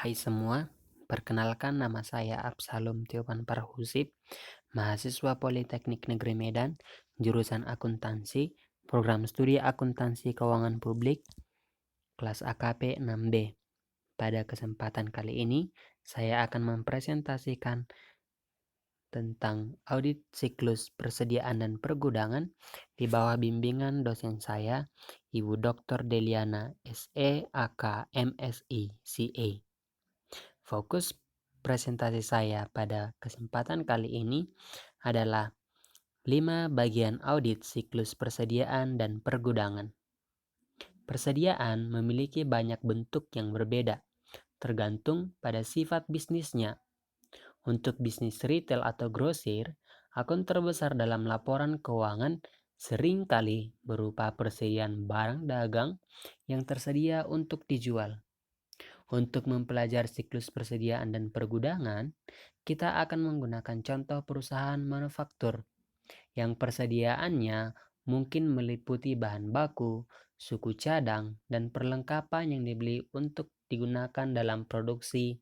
Hai semua, perkenalkan nama saya Absalom Tiopan Parhusip, mahasiswa Politeknik Negeri Medan, jurusan akuntansi, program studi akuntansi keuangan publik, kelas AKP 6B. Pada kesempatan kali ini, saya akan mempresentasikan tentang audit siklus persediaan dan pergudangan di bawah bimbingan dosen saya, Ibu Dr. Deliana SE AK MSI CA. Fokus presentasi saya pada kesempatan kali ini adalah 5 bagian audit siklus persediaan dan pergudangan. Persediaan memiliki banyak bentuk yang berbeda, tergantung pada sifat bisnisnya. Untuk bisnis retail atau grosir, akun terbesar dalam laporan keuangan seringkali berupa persediaan barang dagang yang tersedia untuk dijual. Untuk mempelajari siklus persediaan dan pergudangan, kita akan menggunakan contoh perusahaan manufaktur yang persediaannya mungkin meliputi bahan baku, suku cadang, dan perlengkapan yang dibeli untuk digunakan dalam produksi,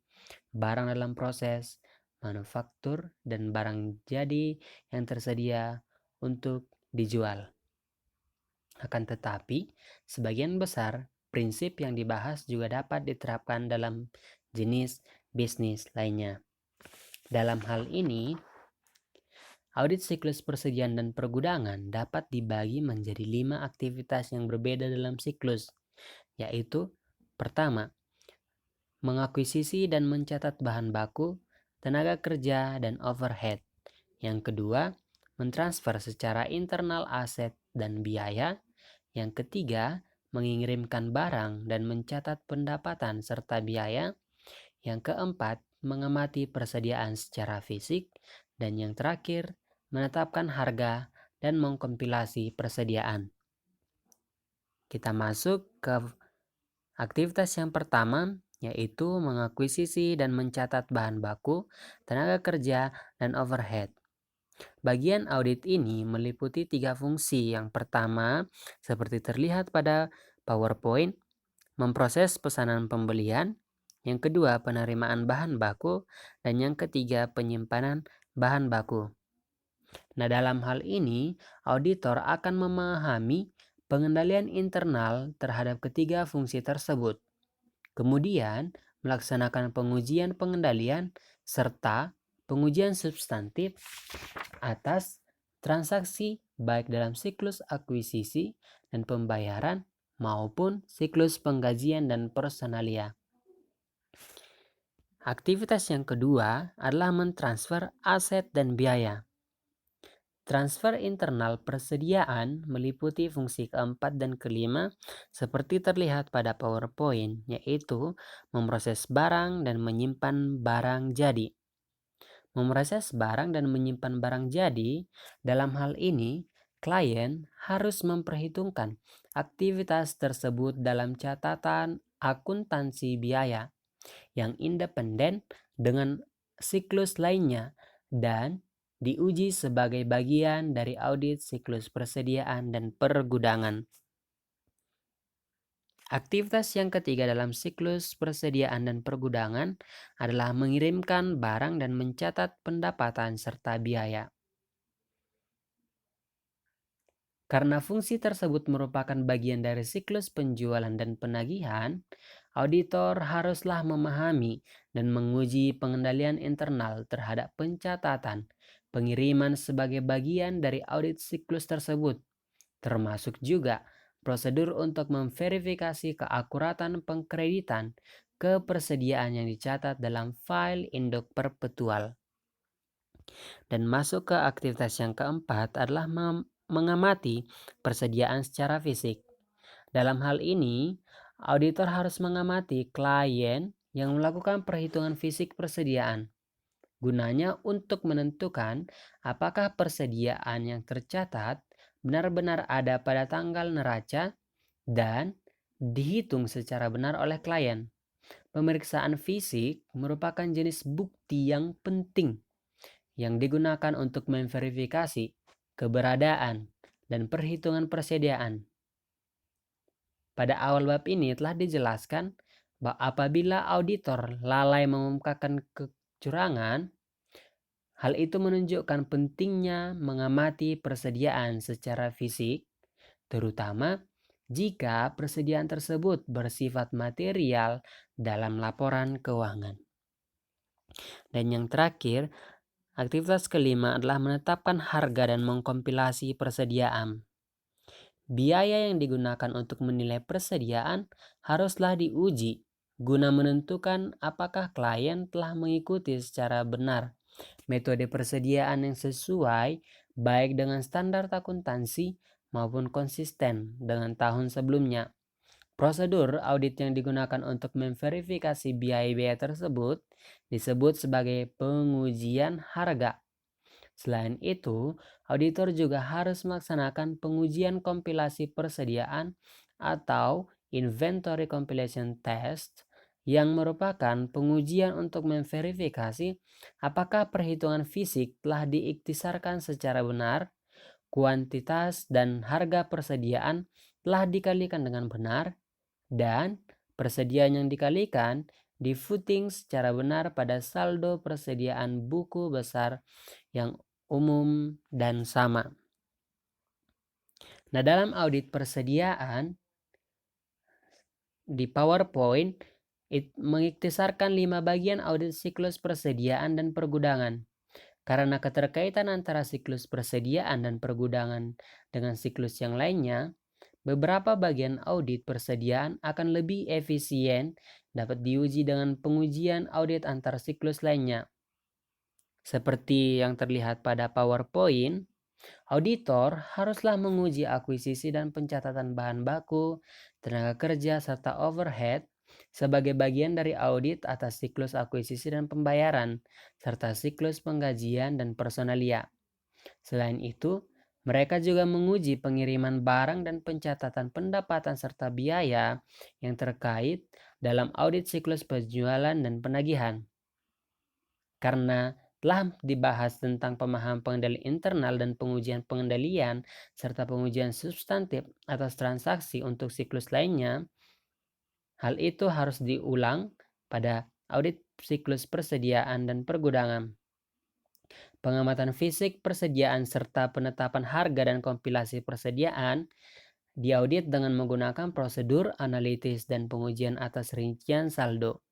barang dalam proses, manufaktur, dan barang jadi yang tersedia untuk dijual. Akan tetapi, sebagian besar prinsip yang dibahas juga dapat diterapkan dalam jenis bisnis lainnya. Dalam hal ini, audit siklus persediaan dan pergudangan dapat dibagi menjadi 5 aktivitas yang berbeda dalam siklus, yaitu pertama, mengakuisisi dan mencatat bahan baku, tenaga kerja, dan overhead. Yang kedua, mentransfer secara internal aset dan biaya. Yang ketiga, mengirimkan barang dan mencatat pendapatan serta biaya. Yang keempat, mengamati persediaan secara fisik. Dan yang terakhir, menetapkan harga dan mengkompilasi persediaan. Kita masuk ke aktivitas yang pertama, yaitu mengakuisisi dan mencatat bahan baku, tenaga kerja, dan overhead. Bagian audit ini meliputi 3 fungsi. Yang pertama, seperti terlihat pada PowerPoint, memproses pesanan pembelian. Yang kedua, penerimaan bahan baku. Dan yang ketiga, penyimpanan bahan baku. Nah, dalam hal ini, auditor akan memahami pengendalian internal terhadap ketiga fungsi tersebut. Kemudian, melaksanakan pengujian pengendalian serta pengujian substantif atas transaksi baik dalam siklus akuisisi dan pembayaran maupun siklus penggajian dan personalia. Aktivitas yang kedua adalah mentransfer aset dan biaya. Transfer internal persediaan meliputi fungsi keempat dan kelima seperti terlihat pada PowerPoint, yaitu memproses barang dan menyimpan barang jadi. Memproses barang dan menyimpan barang jadi, dalam hal ini, klien harus memperhitungkan aktivitas tersebut dalam catatan akuntansi biaya yang independen dengan siklus lainnya dan diuji sebagai bagian dari audit siklus persediaan dan pergudangan. Aktivitas yang ketiga dalam siklus persediaan dan pergudangan adalah mengirimkan barang dan mencatat pendapatan serta biaya. Karena fungsi tersebut merupakan bagian dari siklus penjualan dan penagihan, auditor haruslah memahami dan menguji pengendalian internal terhadap pencatatan pengiriman sebagai bagian dari audit siklus tersebut, termasuk juga prosedur untuk memverifikasi keakuratan pengkreditan kepersediaan yang dicatat dalam file induk perpetual. Dan masuk ke aktivitas yang keempat adalah mengamati persediaan secara fisik. Dalam hal ini, auditor harus mengamati klien yang melakukan perhitungan fisik persediaan. Gunanya untuk menentukan apakah persediaan yang tercatat benar-benar ada pada tanggal neraca dan dihitung secara benar oleh klien. Pemeriksaan fisik merupakan jenis bukti yang penting yang digunakan untuk memverifikasi keberadaan dan perhitungan persediaan. Pada awal bab ini telah dijelaskan Apabila auditor lalai mengungkapkan kecurangan, hal itu menunjukkan pentingnya mengamati persediaan secara fisik, terutama jika persediaan tersebut bersifat material dalam laporan keuangan. Dan yang terakhir, aktivitas kelima adalah menetapkan harga dan mengkompilasi persediaan. Biaya yang digunakan untuk menilai persediaan haruslah diuji guna menentukan apakah klien telah mengikuti secara benar metode persediaan yang sesuai baik dengan standar akuntansi maupun konsisten dengan tahun sebelumnya. Prosedur audit yang digunakan untuk memverifikasi biaya-biaya tersebut disebut sebagai pengujian harga. Selain itu, auditor juga harus melaksanakan pengujian kompilasi persediaan atau inventory compilation test yang merupakan pengujian untuk memverifikasi apakah perhitungan fisik telah diiktisarkan secara benar, kuantitas dan harga persediaan telah dikalikan dengan benar, dan persediaan yang dikalikan di footing secara benar pada saldo persediaan buku besar yang umum dan sama. Nah, dalam audit persediaan di PowerPoint mengiktisarkan 5 bagian audit siklus persediaan dan pergudangan. Karena keterkaitan antara siklus persediaan dan pergudangan dengan siklus yang lainnya, beberapa bagian audit persediaan akan lebih efisien dapat diuji dengan pengujian audit antar siklus lainnya. Seperti yang terlihat pada PowerPoint, auditor haruslah menguji akuisisi dan pencatatan bahan baku, tenaga kerja, serta overhead sebagai bagian dari audit atas siklus akuisisi dan pembayaran, serta siklus penggajian dan personalia. Selain itu, mereka juga menguji pengiriman barang dan pencatatan pendapatan serta biaya yang terkait dalam audit siklus penjualan dan penagihan. Karena telah dibahas tentang pemahaman pengendalian internal dan pengujian pengendalian serta pengujian substantif atas transaksi untuk siklus lainnya, hal itu harus diulang pada audit siklus persediaan dan pergudangan. Pengamatan fisik persediaan serta penetapan harga dan kompilasi persediaan diaudit dengan menggunakan prosedur analitis dan pengujian atas rincian saldo.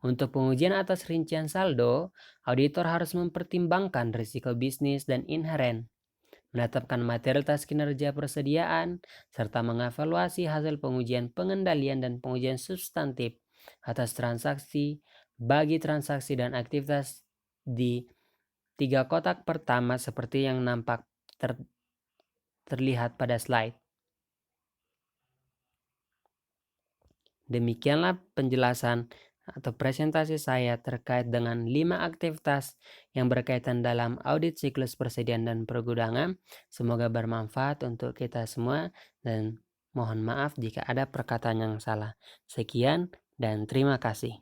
Untuk pengujian atas rincian saldo, auditor harus mempertimbangkan risiko bisnis dan inheren, menetapkan materialitas kinerja persediaan, serta mengevaluasi hasil pengujian pengendalian dan pengujian substantif atas transaksi bagi transaksi dan aktivitas di 3 kotak pertama seperti yang nampak terlihat pada slide. Demikianlah penjelasan atau presentasi saya terkait dengan 5 aktivitas yang berkaitan dalam audit siklus persediaan dan pergudangan. Semoga bermanfaat untuk kita semua dan mohon maaf jika ada perkataan yang salah. Sekian dan terima kasih.